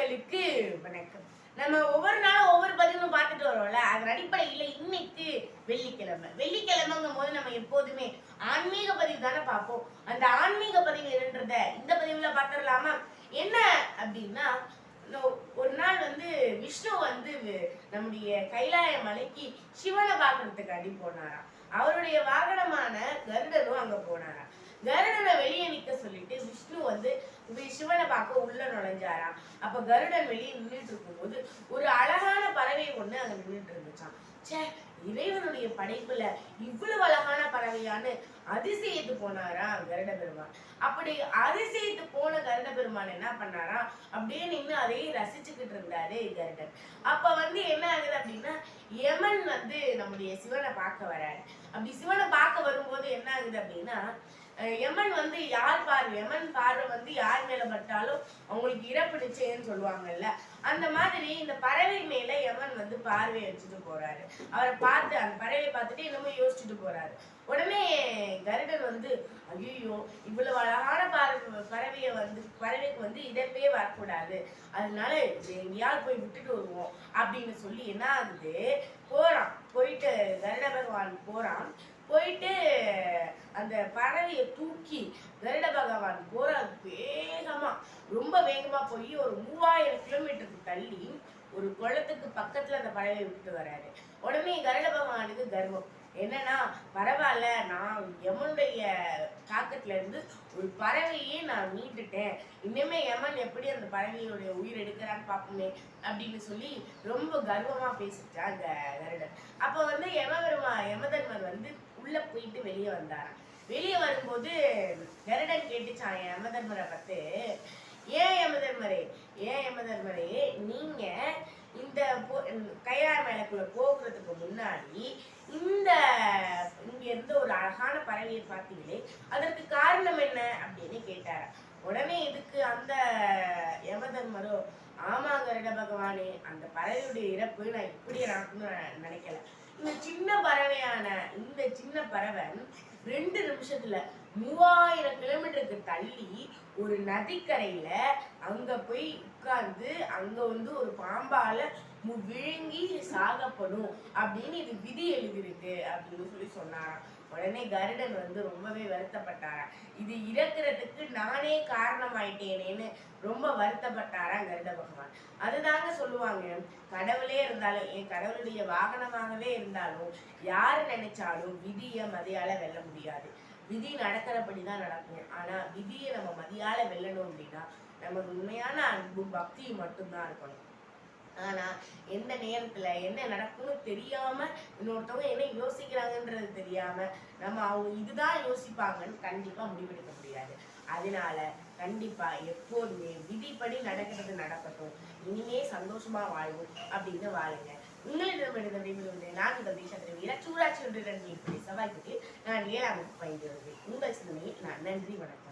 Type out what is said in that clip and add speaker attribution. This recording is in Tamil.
Speaker 1: நேயர்களுக்கு வணக்கம். நம்ம ஒவ்வொரு நாளும் ஒவ்வொரு பதிவும் பார்த்துட்டு வரோம்ல. அதன் அடிப்படையில இன்னைக்கு வெள்ளிக்கிழமைங்கும் போது நம்ம எப்போதுமே ஆன்மீக பதிவு தானே பார்ப்போம். அந்த ஆன்மீக பதிவு என்னன்றத இந்த பதிவுல பார்த்துடலாமா? என்ன அப்படின்னா, ஒரு நாள் விஷ்ணு நம்முடைய கைலாய மலைக்கு சிவனை பார்க்கறதுக்காண்டி போனாராம். அவருடைய வாகனமான கருடனும் அங்க போனாராம். கருடனை வெளியே நிக்க சொல்லிட்டு விஷ்ணு சிவனை பார்க்க உள்ள நுழைஞ்சாராம். அப்ப கருடன் வெளியே நின்றுட்டு இருக்கும்போது ஒரு அழகான பறவை ஒண்ணு அங்க நின்றுட்டு இருந்துச்சான். சே, இறைவனுடைய படைப்புல இவ்வளவு அழகான பறவையான்னு அதிசயித்து போனாராம் கருட பெருமான். அப்படி அதிசயித்து போன கருட பெருமான் என்ன பண்ணாராம், அப்படியே நின்று அதையே ரசிச்சுக்கிட்டு இருந்தாரு கருடன். அப்ப என்ன ஆகுது அப்படின்னா, யமன் நம்முடைய சிவனை பார்க்க வராரு. அப்படி சிவனை பார்க்க வரும்போது என்ன ஆகுது அப்படின்னா, யமன் யமன் பார்வை யார் மேல பட்டாலும் அவங்களுக்கு இறப்பு நிச்சயம்னு சொல்லுவாங்கல்ல, அந்த மாதிரி இந்த பறவை மேல யமன் பார்வையை வச்சுட்டு போறாரு. அவரை பார்த்து அந்த பறவையை பார்த்துட்டு என்னமோ யோசிச்சுட்டு போறாரு. உடனே கருடன் ஐயோ, இவ்வளவு அழகான பறவைக்கு இறப்பே வரக்கூடாது, அதனால எங்கேயாவது போய் விட்டுட்டு வருவோம் அப்படின்னு சொல்லி என்ன ஆகுது, போறான். போயிட்டு கருட பகவான் போறான். போயிட்டு அந்த பறவையை தூக்கி கருட பகவான் போற ரொம்ப வேகமா போய் ஒரு 3000 கிலோமீட்டருக்கு தள்ளி ஒரு குளத்துக்கு பக்கத்துல அந்த பறவையை விட்டு வராரு. உடனே கருட பகவானுக்கு கர்வம் என்னன்னா, பரவாயில்ல, நான் யமனுடைய தாக்கத்துல இருந்து ஒரு பறவையே நான் மீட்டுட்டேன், இன்னுமே யமன் எப்படி அந்த பறவையோடைய உயிர் எடுக்கிறான்னு பார்ப்போமே அப்படின்னு சொல்லி ரொம்ப கர்வமா பேசிட்டான் கருடன். அப்ப யமதர்மர் உள்ள போயிட்டு வெளியே வந்தாராம். வெளியே வரும்போது கருடன் கேட்டுச்சான் யமதர்மரை பார்த்து, ஏன் யமதர்மரே, நீங்க இந்த கைலாய மலைக்குள்ள போகிறதுக்கு முன்னாடி இங்க இருந்து ஒரு அழகான பறவையை பார்த்தீங்களே, அதற்கு காரணம் என்ன அப்படின்னு கேட்டாரா. உடனே இதுக்கு அந்த யமதர்மரோ, ஆமா கருட பகவானே, அந்த பறவையுடைய இறப்பு நான் இப்படி நடக்கணும்னு நினைக்கல. இந்த சின்ன பறவை 2 நிமிஷத்துல 3000 கிலோமீட்டருக்கு தள்ளி ஒரு நதிக்கரையில அங்க போய் உட்கார்ந்து அங்க ஒரு பாம்பால விழுங்கி சாகப்படும் அப்படின்னு இது விதி எழுதிருக்கு அப்படின்னு சொல்லி சொன்னாராம். உடனே கருடன் ரொம்பவே வருத்தப்பட்டாராம். இது இறக்குறதுக்கு நானே காரணமாயிட்டேனேன்னு ரொம்ப வருத்தப்பட்டாராம் கருட பகவான். அதுதாங்க சொல்லுவாங்க, கடவுளே இருந்தாலும், என் கடவுளுடைய வாகனமாகவே இருந்தாலும், யாரு நினைச்சாலும் விதியை மதியால வெல்ல முடியாது. விதி நடக்கிறபடிதான் நடக்கும். ஆனா விதியை நம்ம மதியால வெல்லணும் அப்படின்னா நமக்கு உண்மையான அன்பும் பக்தியும் மட்டும்தான் இருக்கணும். ஆனா எந்த நேரத்துல என்ன நடக்கும்னு தெரியாம, இன்னொருத்தவங்க என்ன யோசிக்கிறாங்கன்றது தெரியாம நம்ம அவங்க இதுதான் யோசிப்பாங்கன்னு கண்டிப்பா முடிவெடுக்க முடியாது. அதனால கண்டிப்பா எப்போதுமே விதிப்படி நடக்கிறது நடக்கட்டும், இனிமே சந்தோஷமா வாழ்வோம் அப்படின்னு வாழுங்க. உங்களிடமிருந்து நான் சூராட்சி ஒன்று செவ்வாய்க்கு நான் 7ஆம் வகுப்பு பயின்று வருவேன். உங்கள் சிந்தனையில் நான் நன்றி, வணக்கம்.